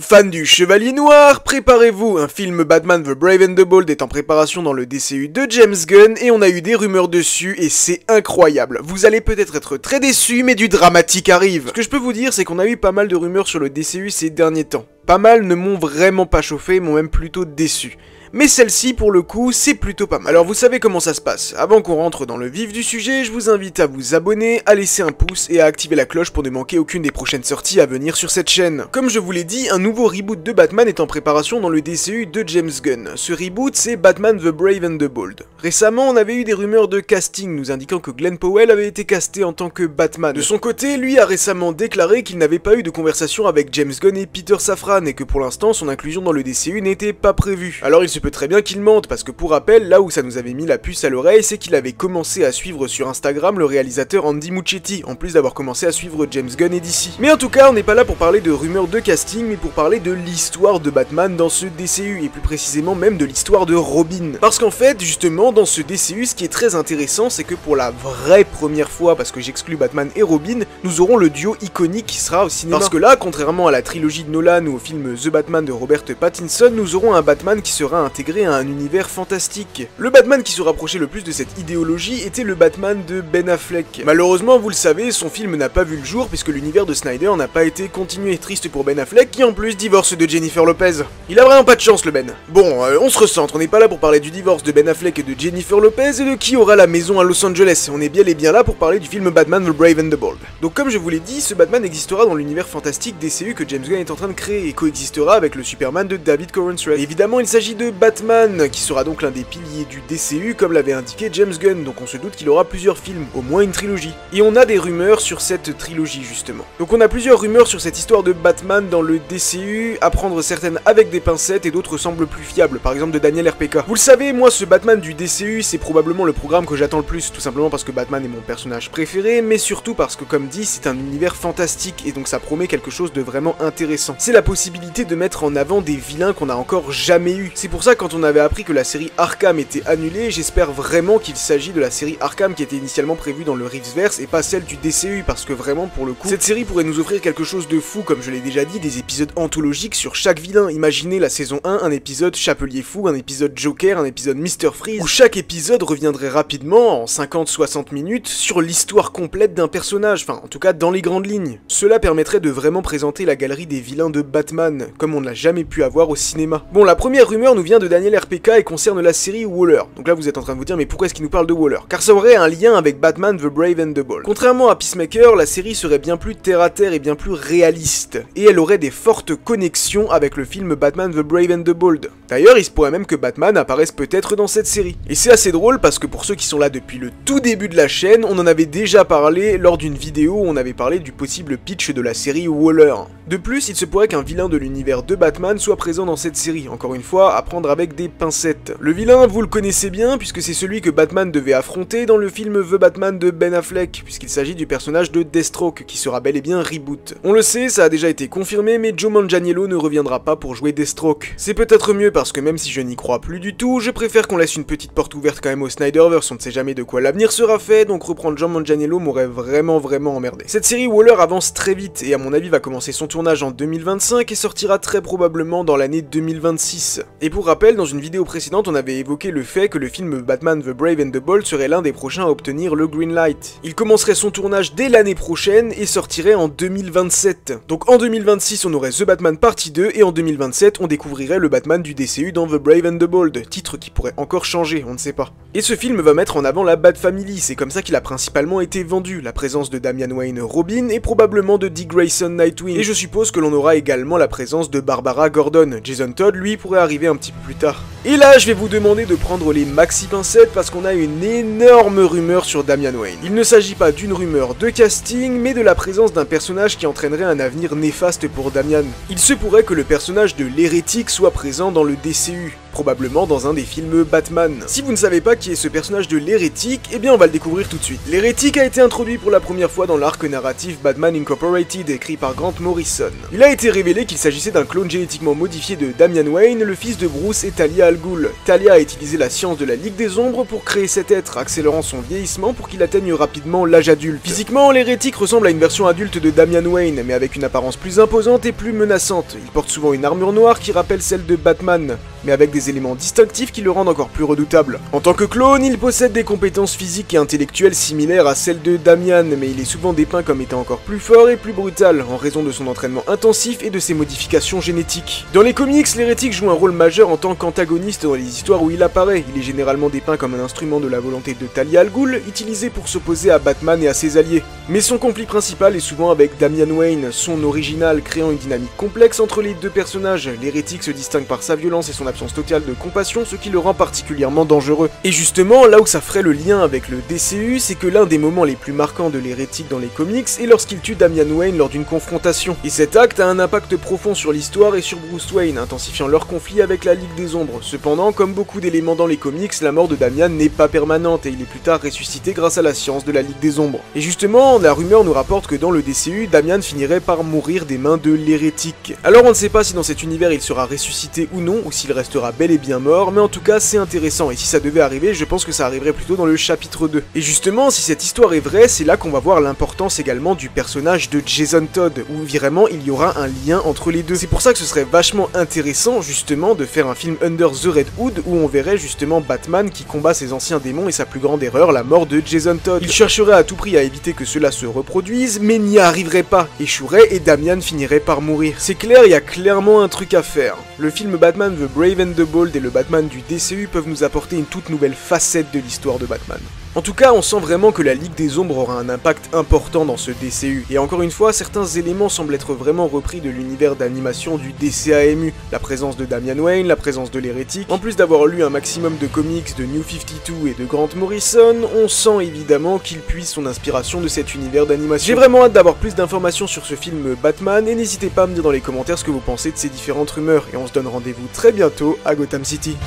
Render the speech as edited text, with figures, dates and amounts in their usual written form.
Fans du Chevalier Noir, préparez-vous, un film Batman The Brave and the Bold est en préparation dans le DCU de James Gunn et on a eu des rumeurs dessus et c'est incroyable. Vous allez peut-être être très déçus mais du dramatique arrive. Ce que je peux vous dire c'est qu'on a eu pas mal de rumeurs sur le DCU ces derniers temps. Pas mal ne m'ont vraiment pas chauffé, m'ont même plutôt déçu. Mais celle-ci, pour le coup, c'est plutôt pas mal. Alors vous savez comment ça se passe. Avant qu'on rentre dans le vif du sujet, je vous invite à vous abonner, à laisser un pouce et à activer la cloche pour ne manquer aucune des prochaines sorties à venir sur cette chaîne. Comme je vous l'ai dit, un nouveau reboot de Batman est en préparation dans le DCU de James Gunn. Ce reboot, c'est Batman The Brave and the Bold. Récemment, on avait eu des rumeurs de casting nous indiquant que Glenn Powell avait été casté en tant que Batman. De son côté, lui a récemment déclaré qu'il n'avait pas eu de conversation avec James Gunn et Peter Safran et que pour l'instant, son inclusion dans le DCU n'était pas prévue. Alors il se peut très bien qu'il mente, parce que pour rappel, là où ça nous avait mis la puce à l'oreille, c'est qu'il avait commencé à suivre sur Instagram le réalisateur Andy Muschietti, en plus d'avoir commencé à suivre James Gunn et DC. Mais en tout cas, on n'est pas là pour parler de rumeurs de casting, mais pour parler de l'histoire de Batman dans ce DCU, et plus précisément même de l'histoire de Robin. Parce qu'en fait, justement, dans ce DCU, ce qui est très intéressant, c'est que pour la vraie première fois, parce que j'exclus Batman et Robin, nous aurons le duo iconique qui sera au cinéma. Parce que là, contrairement à la trilogie de Nolan ou au film The Batman de Robert Pattinson, nous aurons un Batman qui sera intégré à un univers fantastique. Le Batman qui se rapprochait le plus de cette idéologie était le Batman de Ben Affleck. Malheureusement, vous le savez, son film n'a pas vu le jour puisque l'univers de Snyder n'a pas été continué. Triste pour Ben Affleck qui en plus divorce de Jennifer Lopez. Il a vraiment pas de chance le Ben. Bon, on se recentre, on n'est pas là pour parler du divorce de Ben Affleck et de Jennifer Lopez et de qui aura la maison à Los Angeles. On est bien et bien là pour parler du film Batman The Brave and the Bold. Donc comme je vous l'ai dit, ce Batman existera dans l'univers fantastique DCU que James Gunn est en train de créer et coexistera avec le Superman de David Corenswet. Évidemment, il s'agit de Batman, qui sera donc l'un des piliers du DCU comme l'avait indiqué James Gunn, donc on se doute qu'il aura plusieurs films, au moins une trilogie. Et on a des rumeurs sur cette trilogie justement. Donc on a plusieurs rumeurs sur cette histoire de Batman dans le DCU, à prendre certaines avec des pincettes et d'autres semblent plus fiables, par exemple de Daniel RPK. Vous le savez, moi ce Batman du DCU c'est probablement le programme que j'attends le plus, tout simplement parce que Batman est mon personnage préféré, mais surtout parce que comme dit c'est un univers fantastique et donc ça promet quelque chose de vraiment intéressant. C'est la possibilité de mettre en avant des vilains qu'on n'a encore jamais eu. C'est pour ça quand on avait appris que la série Arkham était annulée, j'espère vraiment qu'il s'agit de la série Arkham qui était initialement prévue dans le Reeveverse et pas celle du DCU, parce que vraiment pour le coup, cette série pourrait nous offrir quelque chose de fou, comme je l'ai déjà dit, des épisodes anthologiques sur chaque vilain. Imaginez la saison 1, un épisode Chapelier Fou, un épisode Joker, un épisode Mr. Freeze, où chaque épisode reviendrait rapidement, en 50-60 minutes, sur l'histoire complète d'un personnage, enfin en tout cas dans les grandes lignes. Cela permettrait de vraiment présenter la galerie des vilains de Batman, comme on ne l'a jamais pu avoir au cinéma. Bon, la première rumeur nous vient de Daniel RPK et concerne la série Waller. Donc là vous êtes en train de vous dire mais pourquoi est-ce qu'il nous parle de Waller? Car ça aurait un lien avec Batman The Brave and the Bold. Contrairement à Peacemaker, la série serait bien plus terre à terre et bien plus réaliste, et elle aurait des fortes connexions avec le film Batman The Brave and the Bold. D'ailleurs il se pourrait même que Batman apparaisse peut-être dans cette série. Et c'est assez drôle parce que pour ceux qui sont là depuis le tout début de la chaîne, on en avait déjà parlé lors d'une vidéo où on avait parlé du possible pitch de la série Waller. De plus, il se pourrait qu'un vilain de l'univers de Batman soit présent dans cette série, encore une fois, à prendre avec des pincettes. Le vilain, vous le connaissez bien, puisque c'est celui que Batman devait affronter dans le film The Batman de Ben Affleck, puisqu'il s'agit du personnage de Deathstroke, qui sera bel et bien reboot. On le sait, ça a déjà été confirmé, mais Joe Manganiello ne reviendra pas pour jouer Deathstroke. C'est peut-être mieux parce que même si je n'y crois plus du tout, je préfère qu'on laisse une petite porte ouverte quand même au Snyderverse, on ne sait jamais de quoi l'avenir sera fait, donc reprendre Joe Manganiello m'aurait vraiment emmerdé. Cette série Waller avance très vite, et à mon avis va commencer son tournage en 2025 et sortira très probablement dans l'année 2026. Et pour rappel, dans une vidéo précédente, on avait évoqué le fait que le film Batman The Brave and the Bold serait l'un des prochains à obtenir le Green Light. Il commencerait son tournage dès l'année prochaine et sortirait en 2027. Donc en 2026, on aurait The Batman Partie 2 et en 2027, on découvrirait le Batman du DCU dans The Brave and the Bold, titre qui pourrait encore changer, on ne sait pas. Et ce film va mettre en avant la Bat Family, c'est comme ça qu'il a principalement été vendu, la présence de Damian Wayne Robin et probablement de Dick Grayson Nightwing. Et je suppose que l'on aura également la présence de Barbara Gordon. Jason Todd, lui, pourrait arriver un petit peu plus tard. Et là, je vais vous demander de prendre les maxi pincettes parce qu'on a une énorme rumeur sur Damian Wayne. Il ne s'agit pas d'une rumeur de casting, mais de la présence d'un personnage qui entraînerait un avenir néfaste pour Damian. Il se pourrait que le personnage de l'hérétique soit présent dans le DCU. probablement dans un des films Batman. Si vous ne savez pas qui est ce personnage de l'hérétique, eh bien on va le découvrir tout de suite. L'hérétique a été introduit pour la première fois dans l'arc narratif Batman Incorporated, écrit par Grant Morrison. Il a été révélé qu'il s'agissait d'un clone génétiquement modifié de Damian Wayne, le fils de Bruce et Talia al Ghul. Talia a utilisé la science de la Ligue des Ombres pour créer cet être, accélérant son vieillissement pour qu'il atteigne rapidement l'âge adulte. Physiquement, l'hérétique ressemble à une version adulte de Damian Wayne, mais avec une apparence plus imposante et plus menaçante. Il porte souvent une armure noire qui rappelle celle de Batman, mais avec des éléments distinctifs qui le rendent encore plus redoutable. En tant que clone, il possède des compétences physiques et intellectuelles similaires à celles de Damian, mais il est souvent dépeint comme étant encore plus fort et plus brutal, en raison de son entraînement intensif et de ses modifications génétiques. Dans les comics, l'hérétique joue un rôle majeur en tant qu'antagoniste dans les histoires où il apparaît. Il est généralement dépeint comme un instrument de la volonté de Talia al Ghul, utilisé pour s'opposer à Batman et à ses alliés. Mais son conflit principal est souvent avec Damian Wayne, son original, créant une dynamique complexe entre les deux personnages. L'hérétique se distingue par sa violence et son absence totale de compassion, ce qui le rend particulièrement dangereux. Et justement, là où ça ferait le lien avec le DCU, c'est que l'un des moments les plus marquants de l'hérétique dans les comics est lorsqu'il tue Damian Wayne lors d'une confrontation. Et cet acte a un impact profond sur l'histoire et sur Bruce Wayne, intensifiant leur conflit avec la Ligue des Ombres. Cependant, comme beaucoup d'éléments dans les comics, la mort de Damian n'est pas permanente et il est plus tard ressuscité grâce à la science de la Ligue des Ombres. Et justement, la rumeur nous rapporte que dans le DCU, Damian finirait par mourir des mains de l'hérétique. Alors on ne sait pas si dans cet univers il sera ressuscité ou non, ou s'il restera bel et bien mort, mais en tout cas c'est intéressant, et si ça devait arriver, je pense que ça arriverait plutôt dans le chapitre 2. Et justement, si cette histoire est vraie, c'est là qu'on va voir l'importance également du personnage de Jason Todd, où vraiment il y aura un lien entre les deux. C'est pour ça que ce serait vachement intéressant justement de faire un film Under the Red Hood, où on verrait justement Batman qui combat ses anciens démons et sa plus grande erreur, la mort de Jason Todd. Il chercherait à tout prix à éviter que cela se reproduise, mais n'y arriverait pas, échouerait et Damian finirait par mourir. C'est clair, il y a clairement un truc à faire. Le film Batman The Brave and the Bold et le Batman du DCU peuvent nous apporter une toute nouvelle facette de l'histoire de Batman. En tout cas, on sent vraiment que la Ligue des Ombres aura un impact important dans ce DCU, et encore une fois, certains éléments semblent être vraiment repris de l'univers d'animation du DCAMU, la présence de Damian Wayne, la présence de l'hérétique. En plus d'avoir lu un maximum de comics de New 52 et de Grant Morrison, on sent évidemment qu'il puise son inspiration de cet univers d'animation. J'ai vraiment hâte d'avoir plus d'informations sur ce film Batman, et n'hésitez pas à me dire dans les commentaires ce que vous pensez de ces différentes rumeurs, et on se donne rendez-vous très bientôt à Gotham City.